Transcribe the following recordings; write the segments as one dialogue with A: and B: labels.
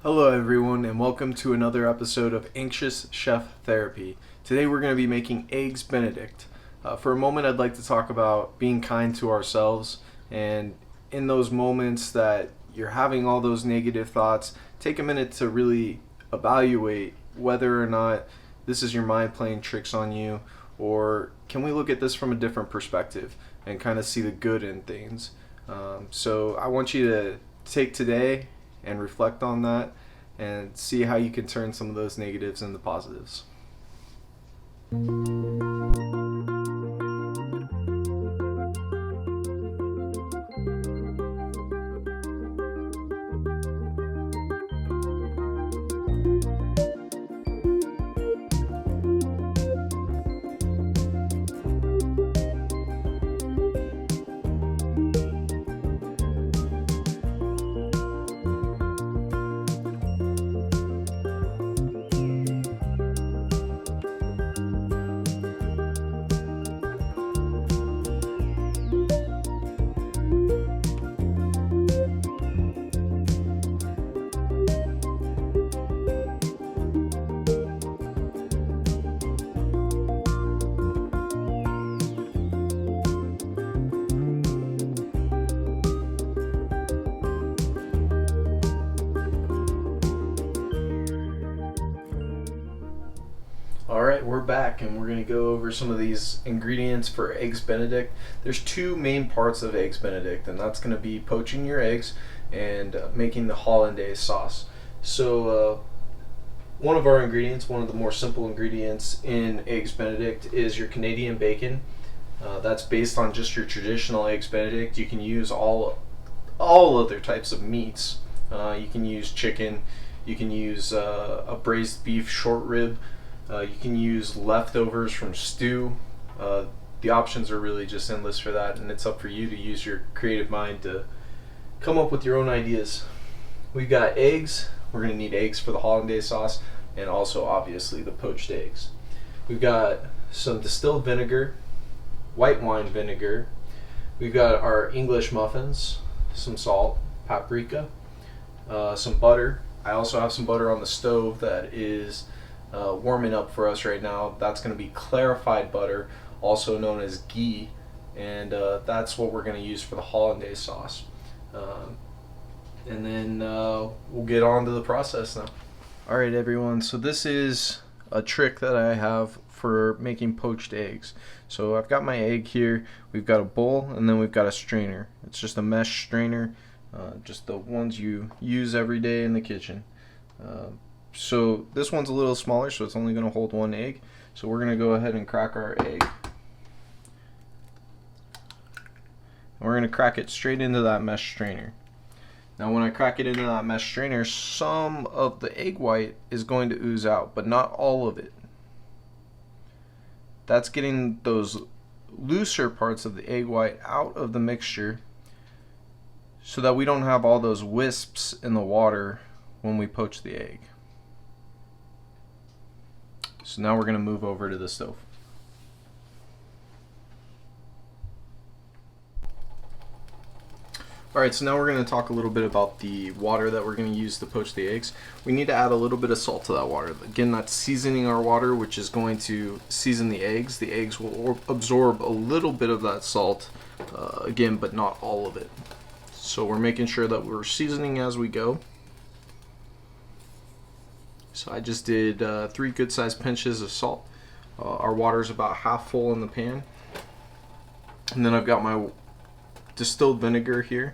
A: Hello, everyone, and welcome to another episode of Anxious Chef Therapy. Today, we're going to be making eggs Benedict. For a moment, I'd like to talk about being kind to ourselves, and in those moments that you're having all those negative thoughts, take a minute to really evaluate whether or not this is your mind playing tricks on you, or can we look at this from a different perspective and kind of see the good in things. So I want you to take today and reflect on that and see how you can turn some of those negatives into positives. Alright, we're back and we're going to go over some of these ingredients for Eggs Benedict. There's two main parts of Eggs Benedict, and that's going to be poaching your eggs and making the hollandaise sauce. So one of our ingredients, one of the more simple ingredients in Eggs Benedict is your Canadian bacon. That's based on just your traditional Eggs Benedict. You can use all other types of meats. You can use chicken, you can use a braised beef short rib. You can use leftovers from stew. The options are really just endless for that, and it's up for you to use your creative mind to come up with your own ideas. We've got eggs. We're going to need eggs for the hollandaise sauce, and also obviously the poached eggs. We've got some distilled vinegar, white wine vinegar. We've got our English muffins, some salt, paprika, some butter. I also have some butter on the stove that is warming up for us right now. That's going to be clarified butter, also known as ghee, and that's what we're going to use for the hollandaise sauce. And then we'll get on to the process now. Alright, everyone, so this is a trick that I have for making poached eggs. So I've got my egg here, we've got a bowl, and then we've got a strainer. It's just a mesh strainer, just the ones you use every day in the kitchen. So this one's a little smaller, so it's only going to hold one egg. So we're going to go ahead and crack our egg. And we're going to crack it straight into that mesh strainer. Now when I crack it into that mesh strainer, some of the egg white is going to ooze out, but not all of it. That's getting those looser parts of the egg white out of the mixture so that we don't have all those wisps in the water when we poach the egg. So now we're going to move over to the stove. Alright, so now we're going to talk a little bit about the water that we're going to use to poach the eggs. We need to add a little bit of salt to that water. Again, that's seasoning our water, which is going to season the eggs. The eggs will absorb a little bit of that salt, again, but not all of it. So we're making sure that we're seasoning as we go. So I just did 3 good sized pinches of salt. Our water is about half full in the pan. And then I've got my distilled vinegar here.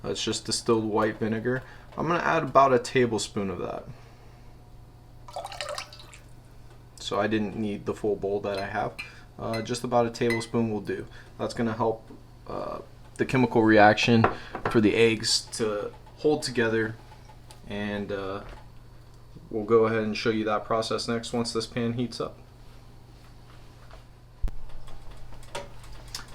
A: It's just distilled white vinegar. I'm going to add about a tablespoon of that. So I didn't need the full bowl that I have. Just about a tablespoon will do. That's going to help the chemical reaction for the eggs to hold together, and we'll go ahead and show you that process next once this pan heats up.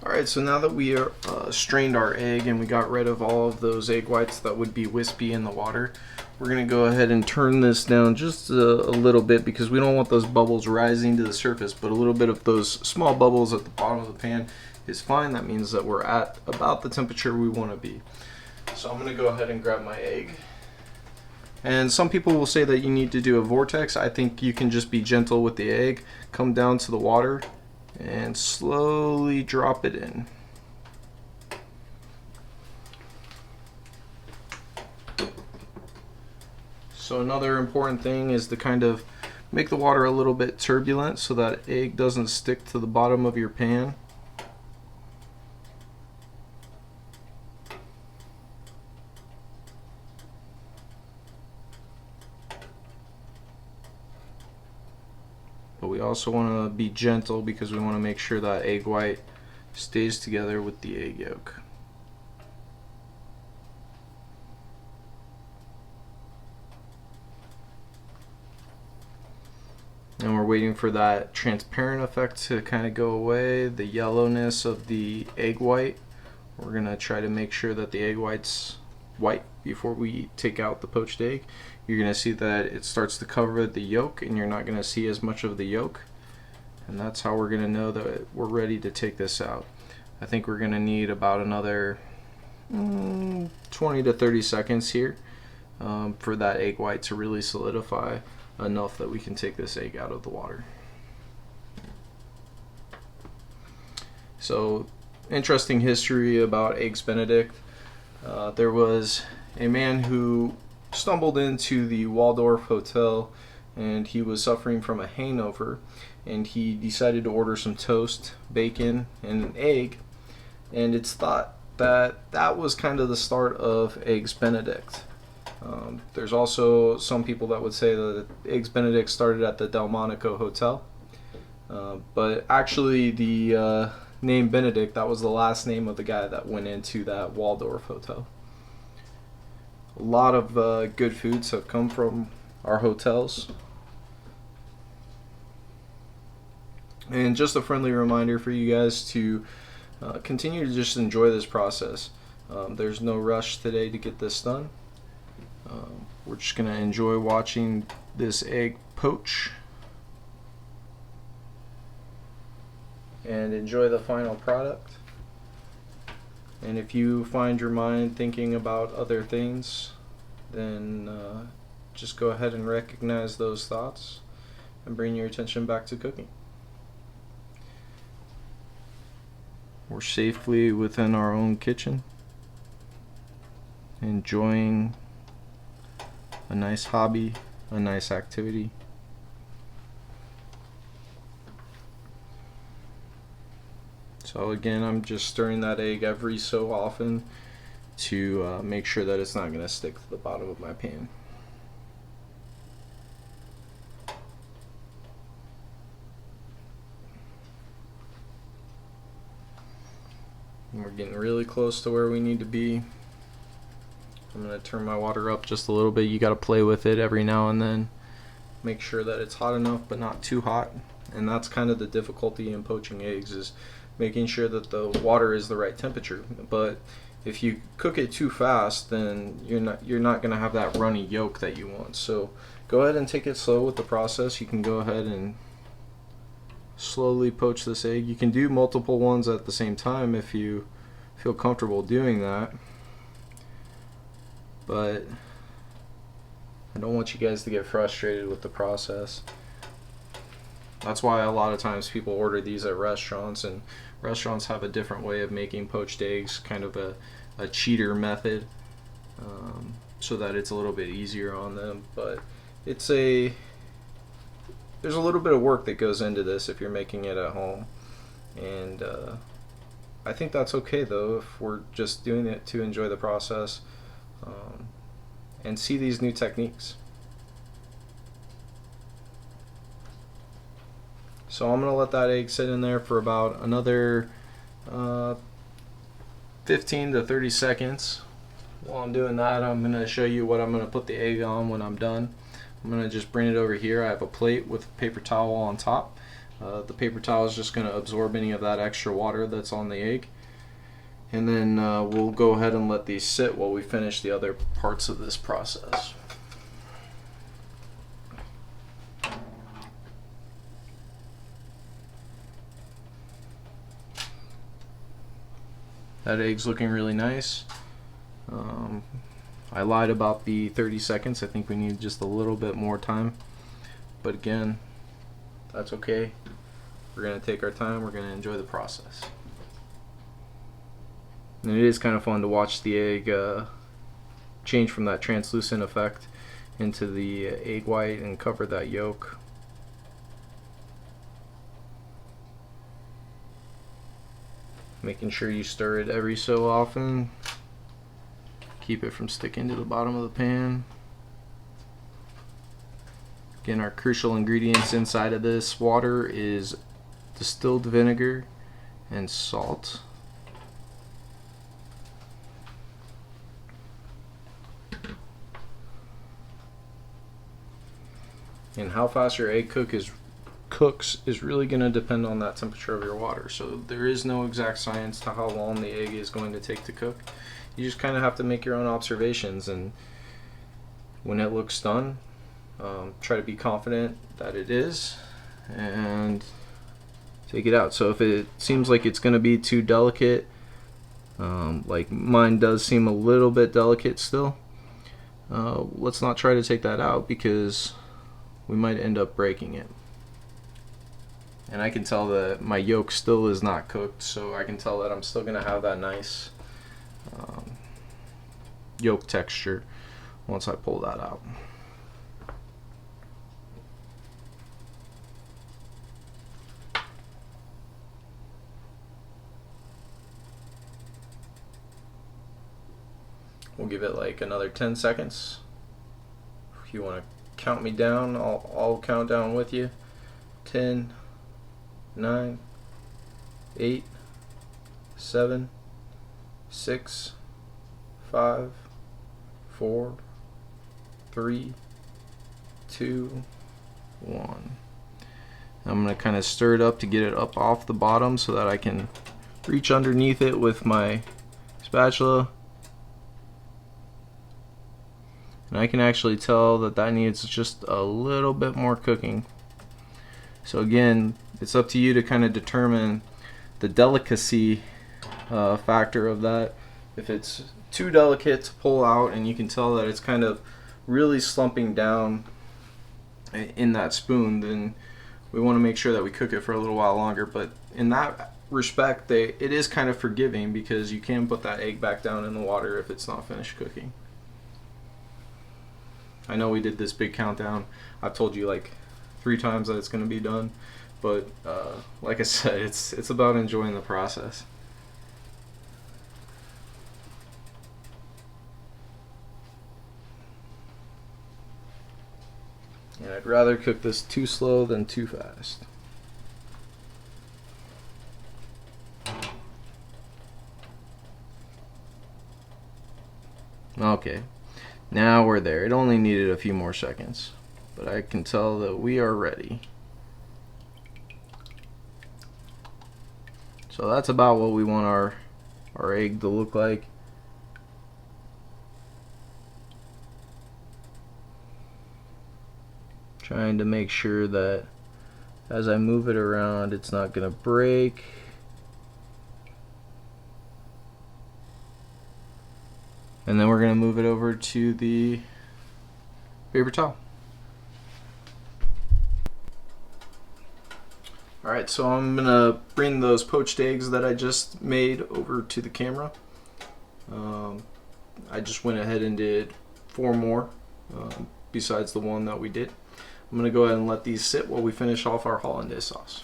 A: Alright, so now that we are strained our egg and we got rid of all of those egg whites that would be wispy in the water, we're going to go ahead and turn this down just a little bit because we don't want those bubbles rising to the surface, but a little bit of those small bubbles at the bottom of the pan is fine. That means that we're at about the temperature we want to be. So I'm going to go ahead and grab my egg. And some people will say that you need to do a vortex. I think you can just be gentle with the egg, come down to the water, and slowly drop it in. So another important thing is to kind of make the water a little bit turbulent so that egg doesn't stick to the bottom of your pan. But we also want to be gentle because we want to make sure that egg white stays together with the egg yolk. And we're waiting for that transparent effect to kind of go away, the yellowness of the egg white. We're going to try to make sure that the egg white's white before we take out the poached egg. You're going to see that it starts to cover the yolk and you're not going to see as much of the yolk. And that's how we're going to know that we're ready to take this out. I think we're going to need about another 20 to 30 seconds here for that egg white to really solidify enough that we can take this egg out of the water. So, interesting history about Eggs Benedict. There was a man who stumbled into the Waldorf Hotel and he was suffering from a hangover, and he decided to order some toast, bacon, and an egg, and it's thought that that was kind of the start of Eggs Benedict. There's also some people that would say that Eggs Benedict started at the Delmonico Hotel, but actually the name Benedict, that was the last name of the guy that went into that Waldorf Hotel. A lot of good foods have come from our hotels. And just a friendly reminder for you guys to continue to just enjoy this process. There's no rush today to get this done. We're just going to enjoy watching this egg poach and enjoy the final product. And if you find your mind thinking about other things, then just go ahead and recognize those thoughts and bring your attention back to cooking. We're safely within our own kitchen, enjoying a nice hobby, a nice activity. So again, I'm just stirring that egg every so often to make sure that it's not going to stick to the bottom of my pan. And we're getting really close to where we need to be. I'm going to turn my water up just a little bit. You got to play with it every now and then. Make sure that it's hot enough but not too hot. And that's kind of the difficulty in poaching eggs, is making sure that the water is the right temperature. But if you cook it too fast, then you're not going to have that runny yolk that you want. So go ahead and take it slow with the process. You can go ahead and slowly poach this egg. You can do multiple ones at the same time if you feel comfortable doing that. But I don't want you guys to get frustrated with the process. That's why a lot of times people order these at restaurants, and restaurants have a different way of making poached eggs, kind of a cheater method, so that it's a little bit easier on them. But there's a little bit of work that goes into this if you're making it at home, and I think that's okay though if we're just doing it to enjoy the process and see these new techniques. So I'm going to let that egg sit in there for about another 15 to 30 seconds. While I'm doing that, I'm going to show you what I'm going to put the egg on when I'm done. I'm going to just bring it over here. I have a plate with a paper towel on top. The paper towel is just going to absorb any of that extra water that's on the egg. And then we'll go ahead and let these sit while we finish the other parts of this process. That egg's looking really nice. I lied about the 30 seconds. I think we need just a little bit more time. But again, that's okay. We're going to take our time. We're going to enjoy the process. And it is kind of fun to watch the egg change from that translucent effect into the egg white and cover that yolk. Making sure you stir it every so often. Keep it from sticking to the bottom of the pan. Again, our crucial ingredients inside of this water is distilled vinegar and salt. And how fast your egg cooks is really going to depend on that temperature of your water. So there is no exact science to how long the egg is going to take to cook. You just kind of have to make your own observations, and when it looks done, try to be confident that it is and take it out. So if it seems like it's going to be too delicate, like mine does seem a little bit delicate still, let's not try to take that out because we might end up breaking it. And I can tell that my yolk still is not cooked, so I can tell that I'm still going to have that nice yolk texture once I pull that out. We'll give it like another 10 seconds. If you want to count me down, I'll count down with you. 10, 9, 8, 7, 6, 5, 4, 3, 2, 1. I'm going to kind of stir it up to get it up off the bottom so that I can reach underneath it with my spatula. And I can actually tell that that needs just a little bit more cooking. So again, it's up to you to kind of determine the delicacy factor of that. If it's too delicate to pull out and you can tell that it's kind of really slumping down in that spoon, then we want to make sure that we cook it for a little while longer. But in that respect, it is kind of forgiving because you can put that egg back down in the water if it's not finished cooking. I know we did this big countdown. I've told you like 3 times that it's going to be done, but like I said, it's about enjoying the process. And I'd rather cook this too slow than too fast. Okay. Now we're there. It only needed a few more seconds, but I can tell that we are ready. So that's about what we want our egg to look like. Trying to make sure that as I move it around, it's not going to break. And then we're going to move it over to the paper towel. Alright, so I'm going to bring those poached eggs that I just made over to the camera. I just went ahead and did 4 more besides the one that we did. I'm going to go ahead and let these sit while we finish off our hollandaise sauce.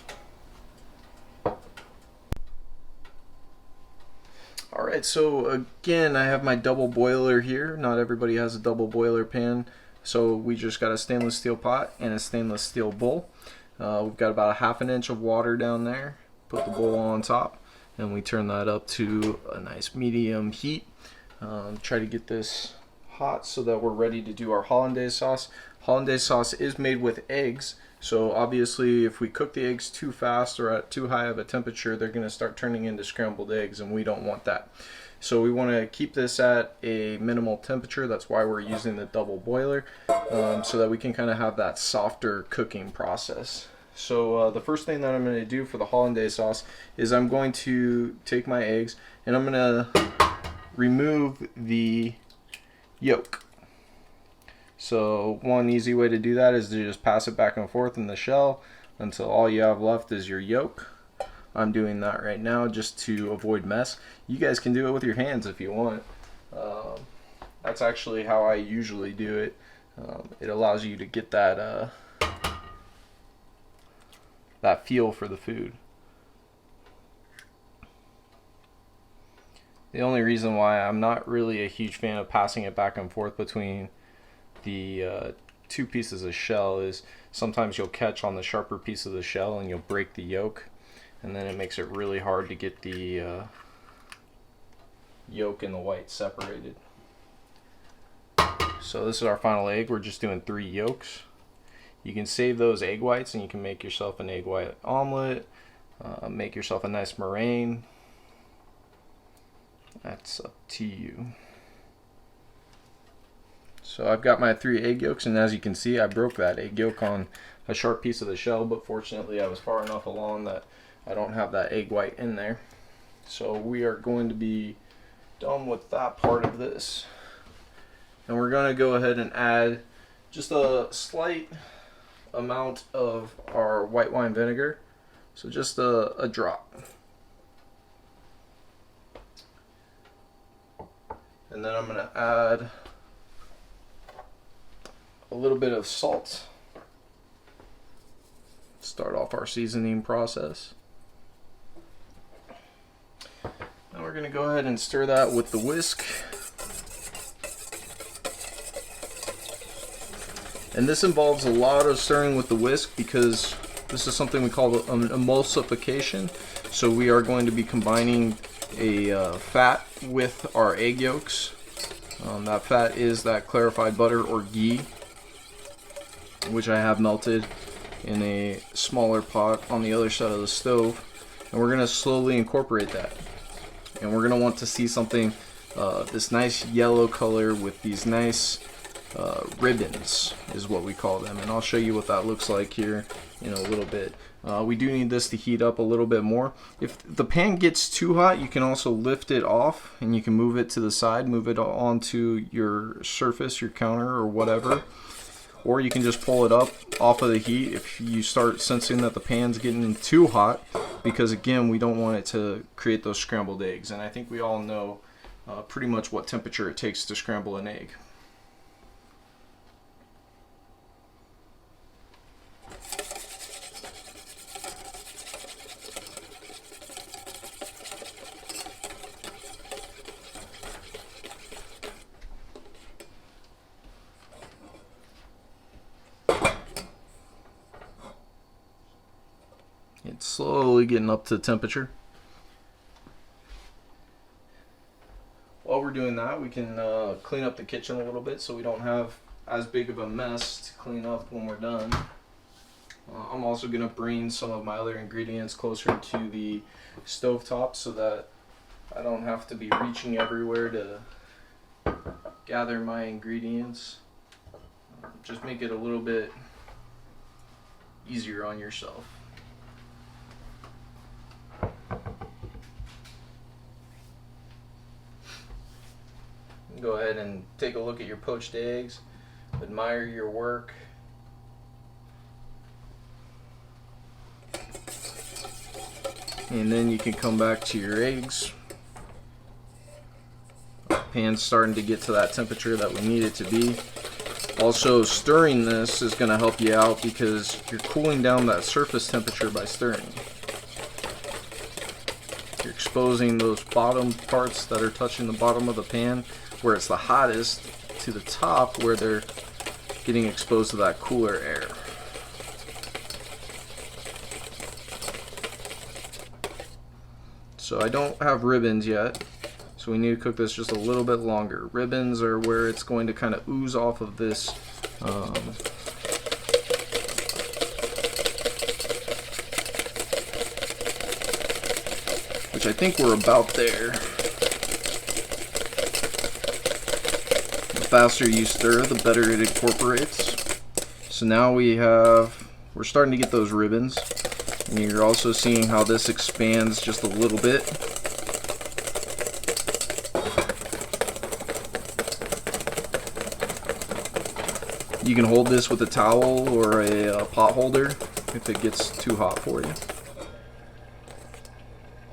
A: Alright, so again, I have my double boiler here. Not everybody has a double boiler pan, so we just got a stainless steel pot and a stainless steel bowl. We've got about a ½ an inch of water down there. Put the bowl on top, and we turn that up to a nice medium heat. Try to get this hot so that we're ready to do our hollandaise sauce. Hollandaise sauce is made with eggs, so obviously if we cook the eggs too fast or at too high of a temperature, they're going to start turning into scrambled eggs, and we don't want that. So we want to keep this at a minimal temperature. That's why we're using the double boiler, so that we can kind of have that softer cooking process. So the first thing that I'm going to do for the hollandaise sauce is I'm going to take my eggs and I'm going to remove the yolk. So one easy way to do that is to just pass it back and forth in the shell until all you have left is your yolk. I'm doing that right now just to avoid mess. You guys can do it with your hands if you want. That's actually how I usually do it. It allows you to get that that feel for the food. The only reason why I'm not really a huge fan of passing it back and forth between the two pieces of shell is sometimes you'll catch on the sharper piece of the shell and you'll break the yolk, and then it makes it really hard to get the yolk and the white separated. So this is our final egg. We're just doing 3 yolks. You can save those egg whites and you can make yourself an egg white omelet, make yourself a nice meringue. That's up to you. So I've got my 3 egg yolks, and as you can see, I broke that egg yolk on a sharp piece of the shell, but fortunately I was far enough along that I don't have that egg white in there. So we are going to be done with that part of this. And we're going to go ahead and add just a slight amount of our white wine vinegar. So just a drop. And then I'm going to add a little bit of salt. Start off our seasoning process. Now we're going to go ahead and stir that with the whisk. And this involves a lot of stirring with the whisk because this is something we call an emulsification. So we are going to be combining a fat with our egg yolks. That fat is that clarified butter or ghee, which I have melted in a smaller pot on the other side of the stove. And we're going to slowly incorporate that. And we're going to want to see something, this nice yellow color with these nice ribbons is what we call them, and I'll show you what that looks like here in a little bit. We do need this to heat up a little bit more. If the pan gets too hot, you can also lift it off and you can move it to the side, move it onto your surface, your counter or whatever, or you can just pull it up off of the heat if you start sensing that the pan's getting too hot, because again, we don't want it to create those scrambled eggs, and I think we all know pretty much what temperature it takes to scramble an egg. It's slowly getting up to temperature. While we're doing that, we can clean up the kitchen a little bit so we don't have as big of a mess to clean up when we're done. I'm also going to bring some of my other ingredients closer to the stovetop so that I don't have to be reaching everywhere to gather my ingredients. Just make it a little bit easier on yourself. Go ahead and take a look at your poached eggs, admire your work. And then you can come back to your eggs. Pan's starting to get to that temperature that we need it to be. Also, stirring this is going to help you out because you're cooling down that surface temperature by stirring. You're exposing those bottom parts that are touching the bottom of the pan where it's the hottest to the top where they're getting exposed to that cooler air. So I don't have ribbons yet, so we need to cook this just a little bit longer. Ribbons are where it's going to kind of ooze off of this which I think we're about there. The faster you stir, the better it incorporates. So now we're starting to get those ribbons, and you're also seeing how this expands just a little bit. You can hold this with a towel or a pot holder if it gets too hot for you.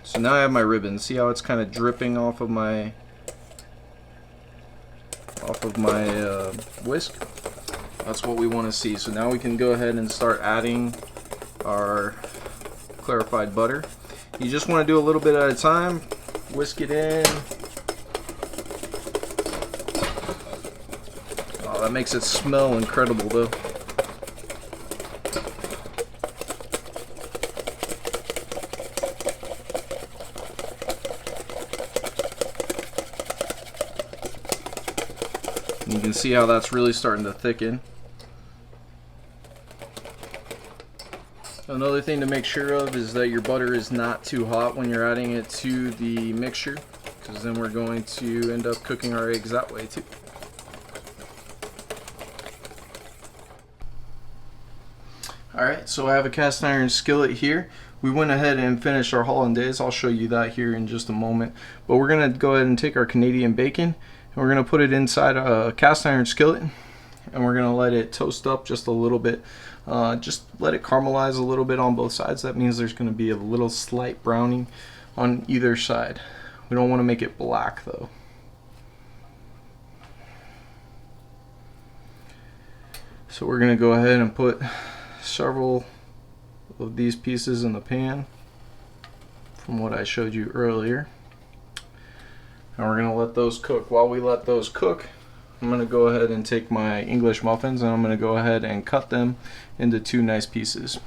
A: So now I have my ribbon. See how it's kind of dripping off of my whisk? That's what we want to see. So now we can go ahead and start adding our clarified butter. You just want to do a little bit at a time. Whisk it in. Oh, that makes it smell incredible though. You can see how that's really starting to thicken. Another thing to make sure of is that your butter is not too hot when you're adding it to the mixture, because then we're going to end up cooking our eggs that way too. Alright, so I have a cast iron skillet here. We went ahead and finished our hollandaise. I'll show you that here in just a moment. But we're going to go ahead and take our Canadian bacon and we're going to put it inside a cast iron skillet and we're going to let it toast up just a little bit. Just let it caramelize a little bit on both sides. That means there's going to be a little slight browning on either side. We don't want to make it black though. So we're going to go ahead and put several of these pieces in the pan from what I showed you earlier, and we're going to let those cook. While we let those cook, I'm going to go ahead and take my English muffins and I'm going to go ahead and cut them into 2 nice pieces.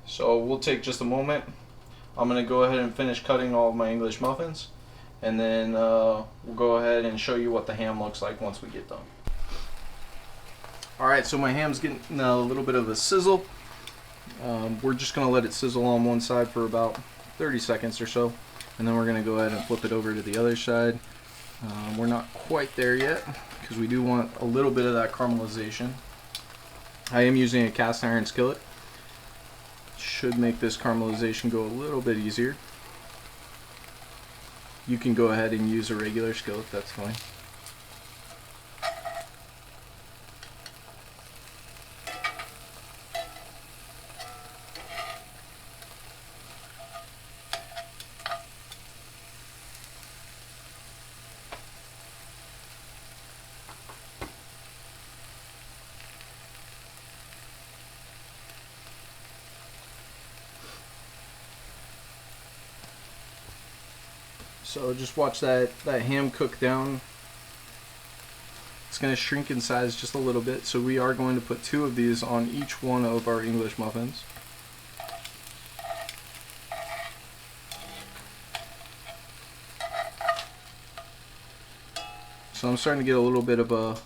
A: So we'll take just a moment. I'm going to go ahead and finish cutting all of my English muffins, and then we'll go ahead and show you what the ham looks like once we get done. Alright, so my ham's getting a little bit of a sizzle. We're just going to let it sizzle on one side for about 30 seconds or so, and then we're going to go ahead and flip it over to the other side. We're not quite there yet because we do want a little bit of that caramelization. I am using a cast iron skillet. Should make this caramelization go a little bit easier. You can go ahead and use a regular skillet, that's fine. So just watch that ham cook down. It's going to shrink in size just a little bit, so we are going to put 2 of these on each one of our English muffins. So I'm starting to get a little bit of a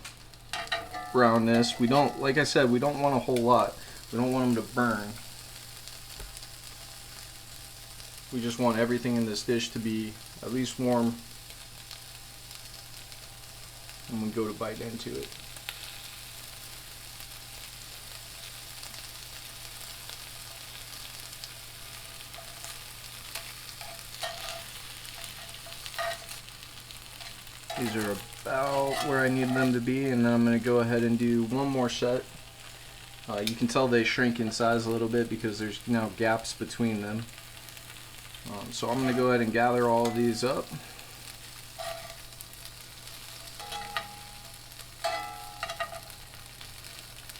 A: brownness. We don't, like I said, we don't want a whole lot. We don't want them to burn. We just want everything in this dish to be at least warm when we go to bite into it. These are about where I need them to be, and then I'm going to go ahead and do one more set. You can tell they shrink in size a little bit because there's now gaps between them. So I'm going to go ahead and gather all of these up.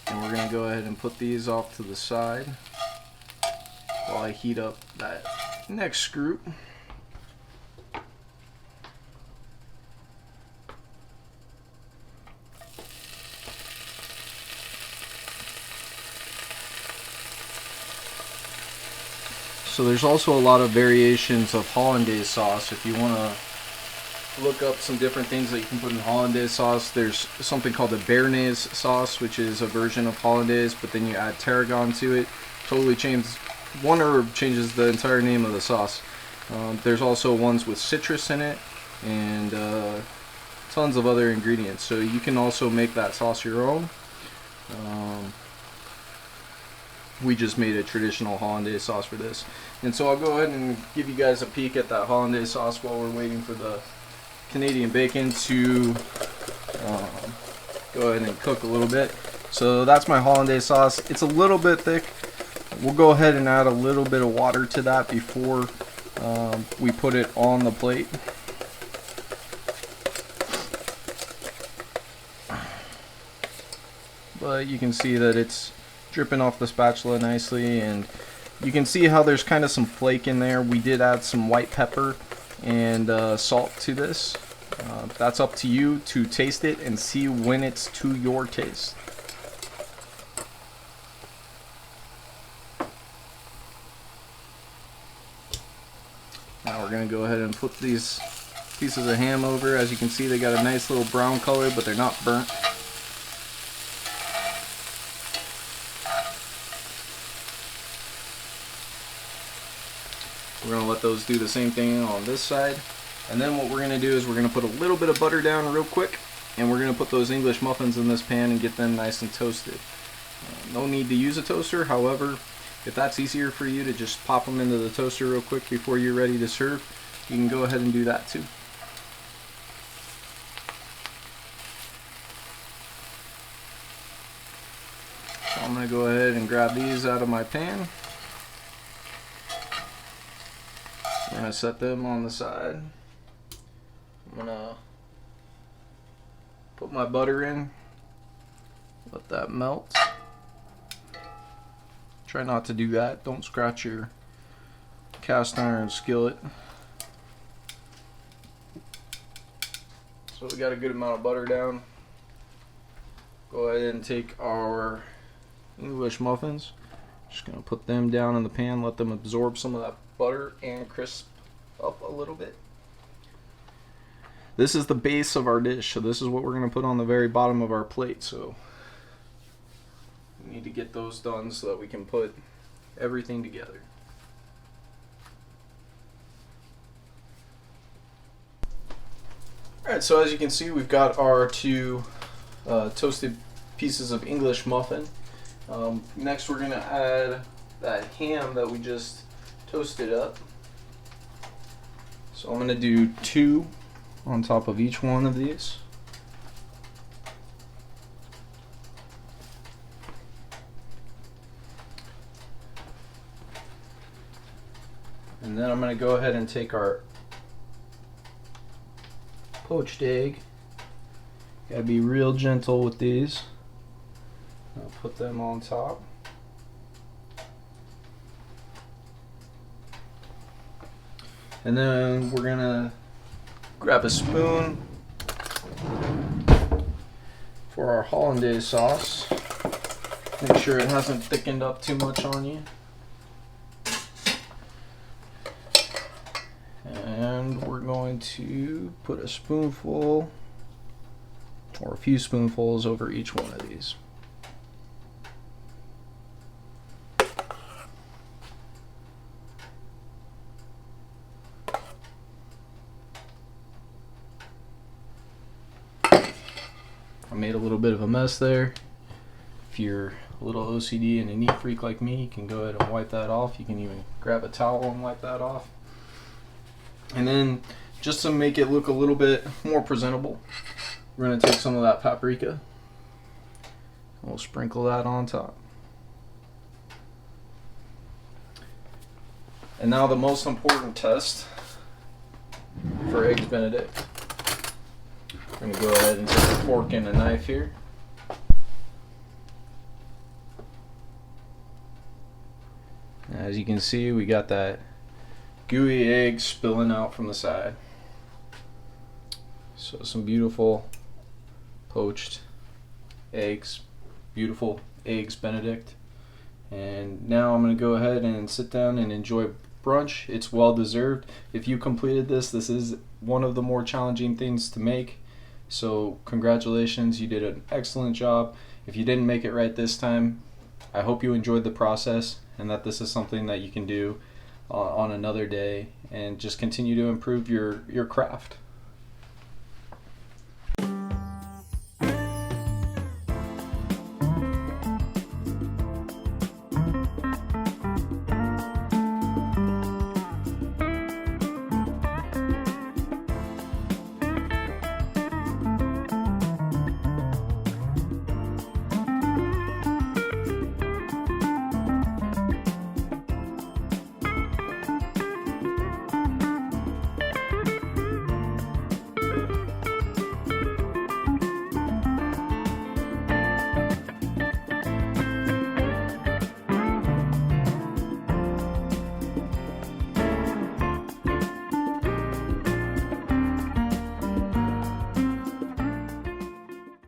A: And we're going to go ahead and put these off to the side while I heat up that next group. So there's also a lot of variations of hollandaise sauce. If you want to look up some different things that you can put in hollandaise sauce, there's something called the béarnaise sauce, which is a version of hollandaise, but then you add tarragon to it. Totally changes, one herb changes the entire name of the sauce. There's also ones with citrus in it and tons of other ingredients. So you can also make that sauce your own. we just made a traditional hollandaise sauce for this. And so I'll go ahead and give you guys a peek at that hollandaise sauce while we're waiting for the Canadian bacon to go ahead and cook a little bit. So that's my hollandaise sauce. It's a little bit thick. We'll go ahead and add a little bit of water to that before we put it on the plate. But you can see that it's dripping off the spatula nicely, and you can see how there's kind of some flake in there. We did add some white pepper and salt to this. That's up to you to taste it and see when it's to your taste. Now we're going to go ahead and put these pieces of ham over. As you can see, they got a nice little brown color, but they're not burnt. We're going to let those do the same thing on this side. And then what we're going to do is we're going to put a little bit of butter down real quick, and we're going to put those English muffins in this pan and get them nice and toasted. No need to use a toaster, however, if that's easier for you to just pop them into the toaster real quick before you're ready to serve, you can go ahead and do that too. So I'm going to go ahead and grab these out of my pan. I'm going to set them on the side. I'm going to put my butter in, let that melt. Try not to do that. Don't scratch your cast iron skillet. So we got a good amount of butter down. Go ahead and take our English muffins. Just going to put them down in the pan, let them absorb some of that butter and crisp up a little bit. This is the base of our dish, so this is what we're going to put on the very bottom of our plate. So we need to get those done so that we can put everything together. Alright, so as you can see, we've got our two toasted pieces of English muffin. Next we're going to add that ham that we just toasted up. So I'm going to do 2 on top of each one of these. And then I'm going to go ahead and take our poached egg. Gotta be real gentle with these. I'll put them on top. And then we're gonna grab a spoon for our hollandaise sauce. Make sure it hasn't thickened up too much on you. And we're going to put a spoonful or a few spoonfuls over each one of these. I made a little bit of a mess there. If you're a little OCD and a neat freak like me, you can go ahead and wipe that off. You can even grab a towel and wipe that off. And then, just to make it look a little bit more presentable, we're going to take some of that paprika and we'll sprinkle that on top. And now the most important test for Eggs Benedict. I'm going to go ahead and take a fork and a knife here. As you can see, we got that gooey egg spilling out from the side. So some beautiful poached eggs, beautiful Eggs Benedict. And now I'm going to go ahead and sit down and enjoy brunch. It's well deserved. If you completed this, this is one of the more challenging things to make. So congratulations, you did an excellent job. If you didn't make it right this time, I hope you enjoyed the process and that this is something that you can do on another day and just continue to improve your craft.